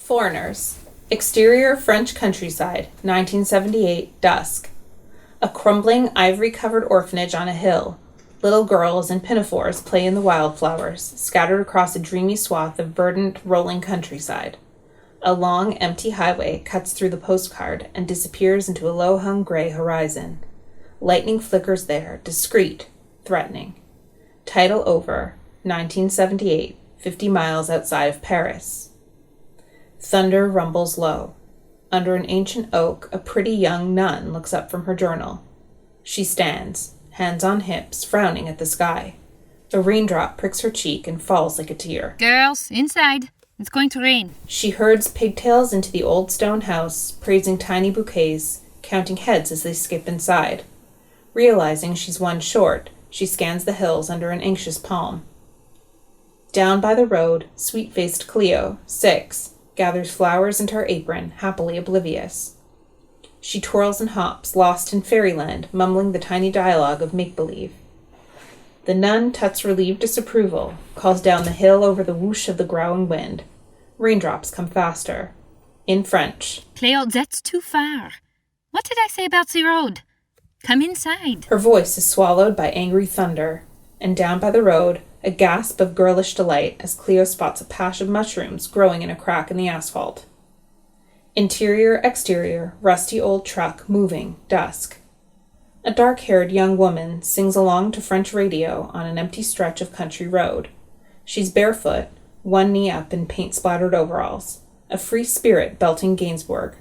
Foreigners. Exterior French countryside, 1978, dusk. A crumbling, ivory-covered orphanage on a hill. Little girls in pinafores play in the wildflowers, scattered across a dreamy swath of verdant, rolling countryside. A long, empty highway cuts through the postcard and disappears into a low-hung gray horizon. Lightning flickers there, discreet, threatening. Title over, 1978, 50 miles outside of Paris. Thunder rumbles low. Under an ancient oak, a pretty young nun looks up from her journal. She stands, hands on hips, frowning at the sky. A raindrop pricks her cheek and falls like a tear. Girls, inside. It's going to rain. She herds pigtails into the old stone house, praising tiny bouquets, counting heads as they skip inside. Realizing she's one short, she scans the hills under an anxious palm. Down by the road, sweet-faced Cleo, 6, gathers flowers into her apron, happily oblivious. She twirls and hops, lost in fairyland, mumbling the tiny dialogue of make-believe. The nun tuts relieved disapproval, calls down the hill over the whoosh of the growing wind. Raindrops come faster. In French. Cleo, that's too far. What did I say about the road? Come inside. Her voice is swallowed by angry thunder, and down by the road, a gasp of girlish delight as Cleo spots a patch of mushrooms growing in a crack in the asphalt. Interior, exterior, rusty old truck, moving, dusk. A dark-haired young woman sings along to French radio on an empty stretch of country road. She's barefoot, one knee up in paint-splattered overalls, a free spirit belting Gainsbourg.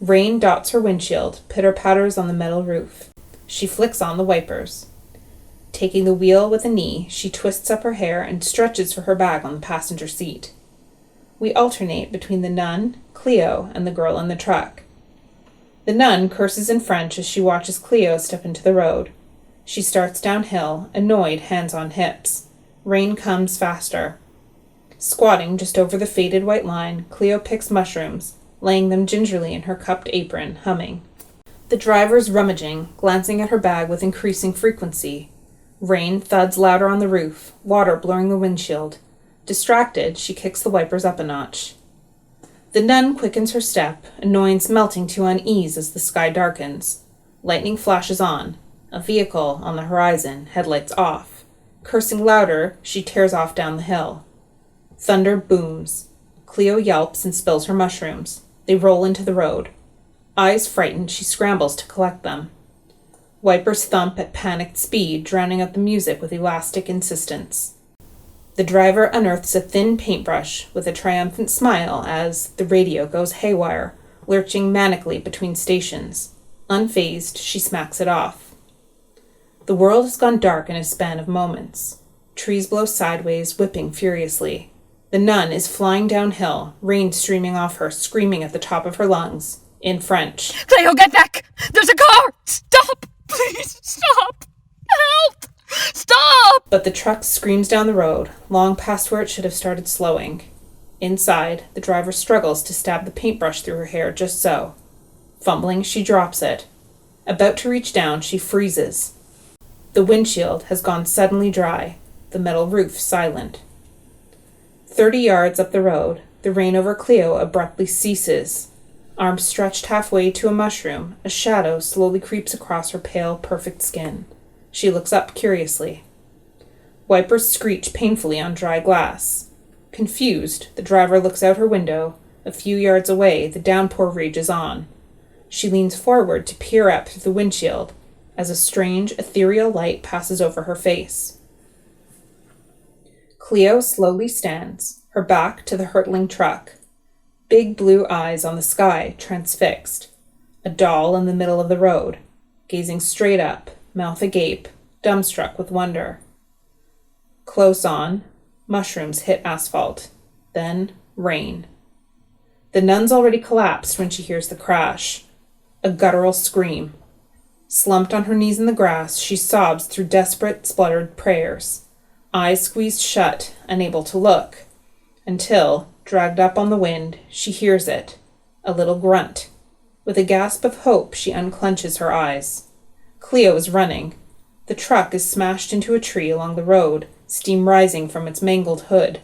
Rain dots her windshield, pitter-patters on the metal roof. She flicks on the wipers. Taking the wheel with a knee, she twists up her hair and stretches for her bag on the passenger seat. We alternate between the nun, Cleo, and the girl in the truck. The nun curses in French as she watches Cleo step into the road. She starts downhill, annoyed, hands on hips. Rain comes faster. Squatting just over the faded white line, Cleo picks mushrooms, laying them gingerly in her cupped apron, humming. The driver's rummaging, glancing at her bag with increasing frequency. Rain thuds louder on the roof, water blurring the windshield. Distracted, she kicks the wipers up a notch. The nun quickens her step, annoyance melting to unease as the sky darkens. Lightning flashes on. A vehicle on the horizon, headlights off. Cursing louder, she tears off down the hill. Thunder booms. Cleo yelps and spills her mushrooms. They roll into the road. Eyes frightened, she scrambles to collect them. Wipers thump at panicked speed, drowning out the music with elastic insistence. The driver unearths a thin paintbrush with a triumphant smile as the radio goes haywire, lurching manically between stations. Unfazed, she smacks it off. The world has gone dark in a span of moments. Trees blow sideways, whipping furiously. The nun is flying downhill, rain streaming off her, screaming at the top of her lungs, in French. Cleo, get back! There's a car! Stop! Please, stop! Help! Stop! But the truck screams down the road, long past where it should have started slowing. Inside, the driver struggles to stab the paintbrush through her hair just so. Fumbling, she drops it. About to reach down, she freezes. The windshield has gone suddenly dry, the metal roof silent. 30 yards up the road, the rain over Cleo abruptly ceases. Arms stretched halfway to a mushroom, a shadow slowly creeps across her pale, perfect skin. She looks up curiously. Wipers screech painfully on dry glass. Confused, the driver looks out her window. A few yards away, the downpour rages on. She leans forward to peer up through the windshield as a strange, ethereal light passes over her face. Cleo slowly stands, her back to the hurtling truck. Big blue eyes on the sky, transfixed. A doll in the middle of the road, gazing straight up, mouth agape, dumbstruck with wonder. Close on, mushrooms hit asphalt. Then, rain. The nun's already collapsed when she hears the crash. A guttural scream. Slumped on her knees in the grass, she sobs through desperate, spluttered prayers. Eyes squeezed shut, unable to look. Until, dragged up on the wind, she hears it. A little grunt. With a gasp of hope, she unclenches her eyes. Cleo is running. The truck is smashed into a tree along the road, steam rising from its mangled hood.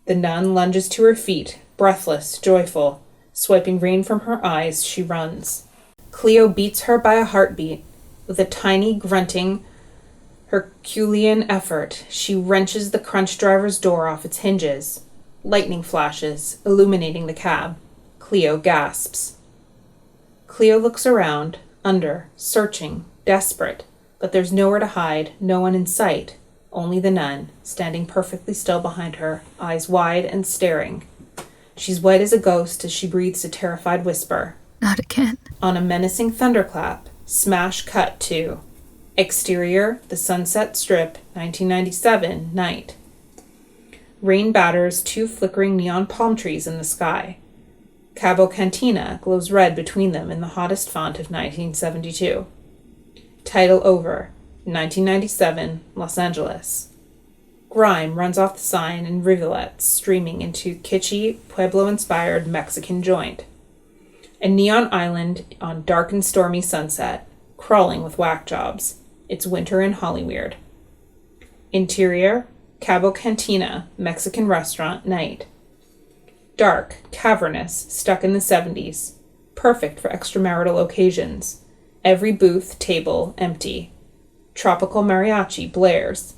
The nun lunges to her feet, breathless, joyful. Swiping rain from her eyes, she runs. Cleo beats her by a heartbeat. With a tiny, grunting, Herculean effort, she wrenches the crunch driver's door off its hinges. Lightning flashes, illuminating the cab. Cleo gasps. Cleo looks around, under, searching, desperate, but there's nowhere to hide, no one in sight. Only the nun, standing perfectly still behind her, eyes wide and staring. She's white as a ghost as she breathes a terrified whisper. Not again. On a menacing thunderclap, smash cut to exterior, the Sunset Strip, 1997, night. Rain batters 2 flickering neon palm trees in the sky. Cabo Cantina glows red between them in the hottest font of 1972. Title over, 1997, Los Angeles. Grime runs off the sign in rivulets streaming into kitschy, Pueblo-inspired Mexican joint. A neon island on dark and stormy sunset, crawling with whack jobs. It's winter in Hollyweird. Interior, Cabo Cantina, Mexican restaurant, night. Dark, cavernous, stuck in the 70s. Perfect for extramarital occasions. Every booth, table, empty. Tropical mariachi blares.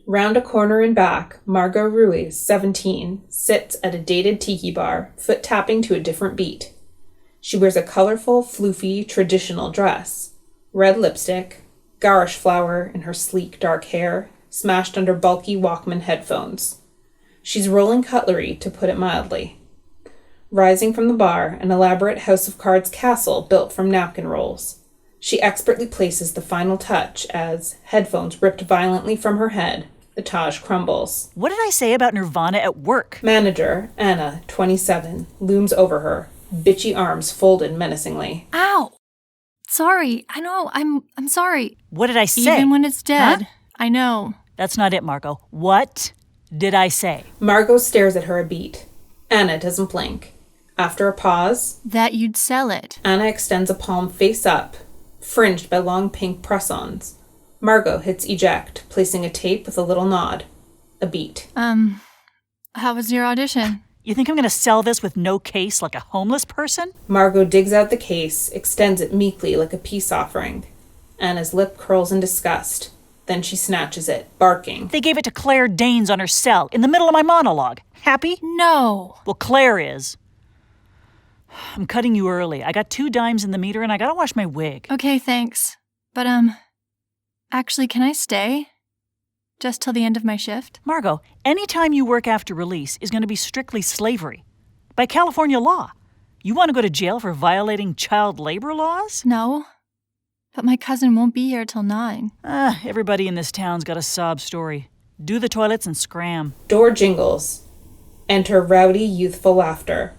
Round a corner and back, Margo Ruiz, 17, sits at a dated tiki bar, foot tapping to a different beat. She wears a colorful, floofy, traditional dress. Red lipstick, garish flower in her sleek, dark hair, smashed under bulky Walkman headphones. She's rolling cutlery, to put it mildly. Rising from the bar, an elaborate House of Cards castle built from napkin rolls. She expertly places the final touch as, headphones ripped violently from her head, the Taj crumbles. What did I say about Nirvana at work? Manager, Anna, 27, looms over her, bitchy arms folded menacingly. Ow! Sorry, I know, I'm sorry. What did I say? Even when it's dead, Huh? I know. That's not it, Margo. What did I say? Margo stares at her a beat. Anna doesn't blink. After a pause, That you'd sell it. Anna extends a palm face up, fringed by long pink press-ons. Margo hits eject, placing a tape with a little nod. A beat. How was your audition? You think I'm going to sell this with no case like a homeless person? Margo digs out the case, extends it meekly like a peace offering. Anna's lip curls in disgust. Then she snatches it, barking. They gave it to Claire Danes on her cell in the middle of my monologue. Happy? No. Well, Claire is. I'm cutting you early. I got 2 dimes in the meter and I gotta wash my wig. Okay, thanks. But, actually, can I stay? Just till the end of my shift? Margo, any time you work after release is gonna be strictly slavery. By California law. You want to go to jail for violating child labor laws? No. But my cousin won't be here till 9. Everybody in this town's got a sob story. Do the toilets and scram. Door jingles. Enter rowdy, youthful laughter.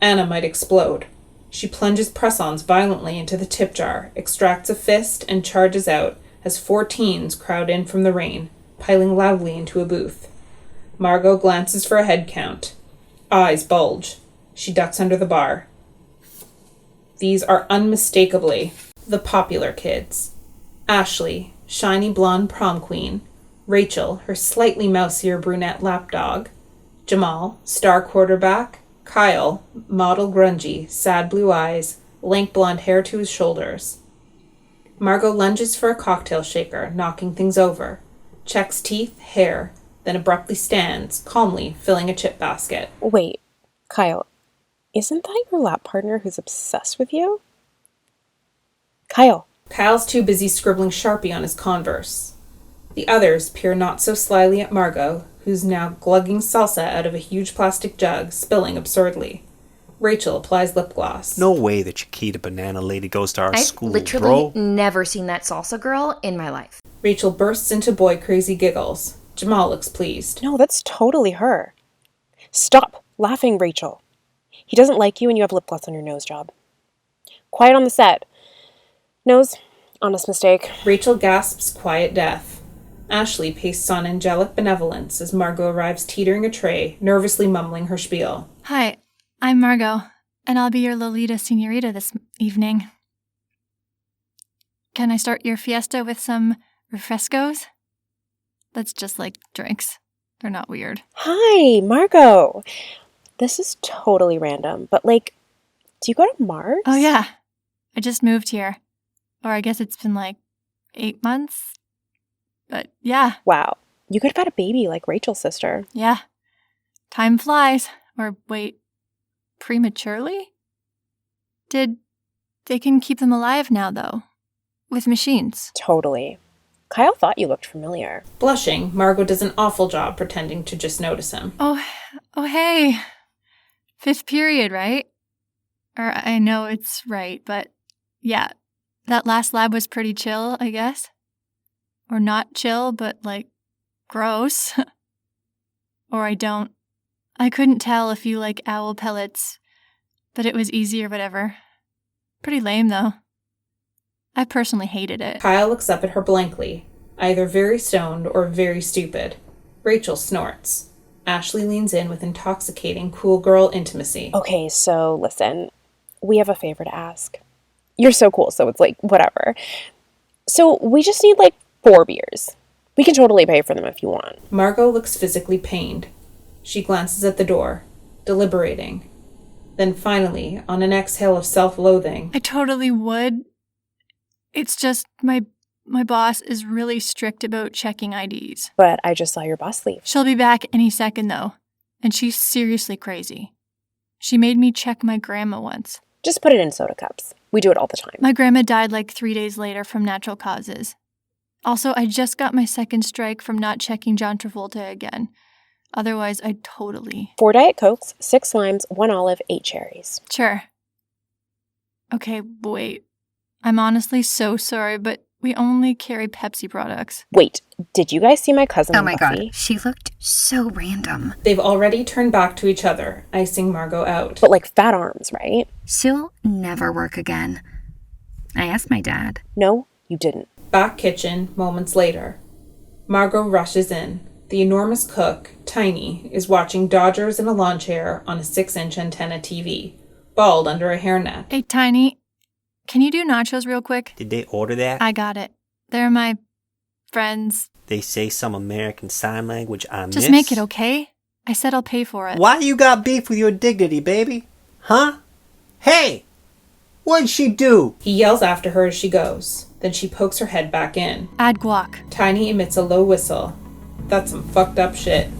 Anna might explode. She plunges press-ons violently into the tip jar, extracts a fist, and charges out as 4 teens crowd in from the rain, piling loudly into a booth. Margo glances for a head count. Eyes bulge. She ducks under the bar. These are unmistakably the popular kids. Ashley, shiny blonde prom queen. Rachel, her slightly mousier brunette lapdog. Jamal, star quarterback. Kyle, model grungy, sad blue eyes, lank blonde hair to his shoulders. Margo lunges for a cocktail shaker, knocking things over. Checks teeth, hair, then abruptly stands, calmly filling a chip basket. Wait, Kyle, isn't that your lap partner who's obsessed with you? Kyle. Kyle's too busy scribbling Sharpie on his Converse. The others peer not so slyly at Margo, who's now glugging salsa out of a huge plastic jug, spilling absurdly. Rachel applies lip gloss. No way the Chiquita Banana Lady goes to our school, I've literally bro. never seen that salsa girl in my life. Rachel bursts into boy-crazy giggles. Jamal looks pleased. No, that's totally her. Stop laughing, Rachel. He doesn't like you and you have lip gloss on your nose job. Quiet on the set. Nose, honest mistake. Rachel gasps quiet death. Ashley pastes on angelic benevolence as Margo arrives teetering a tray, nervously mumbling her spiel. Hi, I'm Margo, and I'll be your Lolita Senorita this evening. Can I start your fiesta with some refrescos? That's just like drinks. They're not weird. Hi, Margo. This is totally random, but do you go to Mars? Oh, yeah. I just moved here. Or I guess it's been 8 months. But yeah. Wow. You could have had a baby like Rachel's sister. Yeah. Time flies. Or wait, prematurely? They can keep them alive now, though. With machines. Totally. Kyle thought you looked familiar. Blushing, Margo does an awful job pretending to just notice him. Oh, hey. 5th period, right? Or I know it's right, but yeah. That last lab was pretty chill, I guess. Or not chill, but gross. Or I couldn't tell if you like owl pellets, but it was easy or whatever. Pretty lame, though. I personally hated it. Kyle looks up at her blankly, either very stoned or very stupid. Rachel snorts. Ashley leans in with intoxicating cool girl intimacy. Okay, so listen. We have a favor to ask. You're so cool, so it's whatever. So we just need 4 beers. We can totally pay for them if you want. Margo looks physically pained. She glances at the door, deliberating. Then finally, on an exhale of self-loathing, I totally would. It's just my boss is really strict about checking IDs. But I just saw your boss leave. She'll be back any second, though. And she's seriously crazy. She made me check my grandma once. Just put it in soda cups. We do it all the time. My grandma died 3 days later from natural causes. Also, I just got my 2nd strike from not checking John Travolta again. Otherwise, I'd totally... 4 Diet Cokes, 6 limes, 1 olive, 8 cherries. Sure. Okay, wait. I'm honestly so sorry, but we only carry Pepsi products. Wait, did you guys see my cousin? Oh my Buffy? god, she looked so random. they've already turned back to each other, icing Margo out. But fat arms, right? She'll never work again. I asked my dad. No, you didn't. Back kitchen, moments later. Margo rushes in. The enormous cook, Tiny, is watching Dodgers in a lawn chair on a 6-inch antenna TV, bald under a hairnet. Hey, Tiny, can you do nachos real quick? Did they order that? I got it. They're my friends. They say some American Sign Language I miss? Just make it, okay? I said I'll pay for it. Why you got beef with your dignity, baby? Huh? Hey! What'd she do? He yells after her as she goes. Then she pokes her head back in. Add guac. Tiny emits a low whistle. That's some fucked up shit.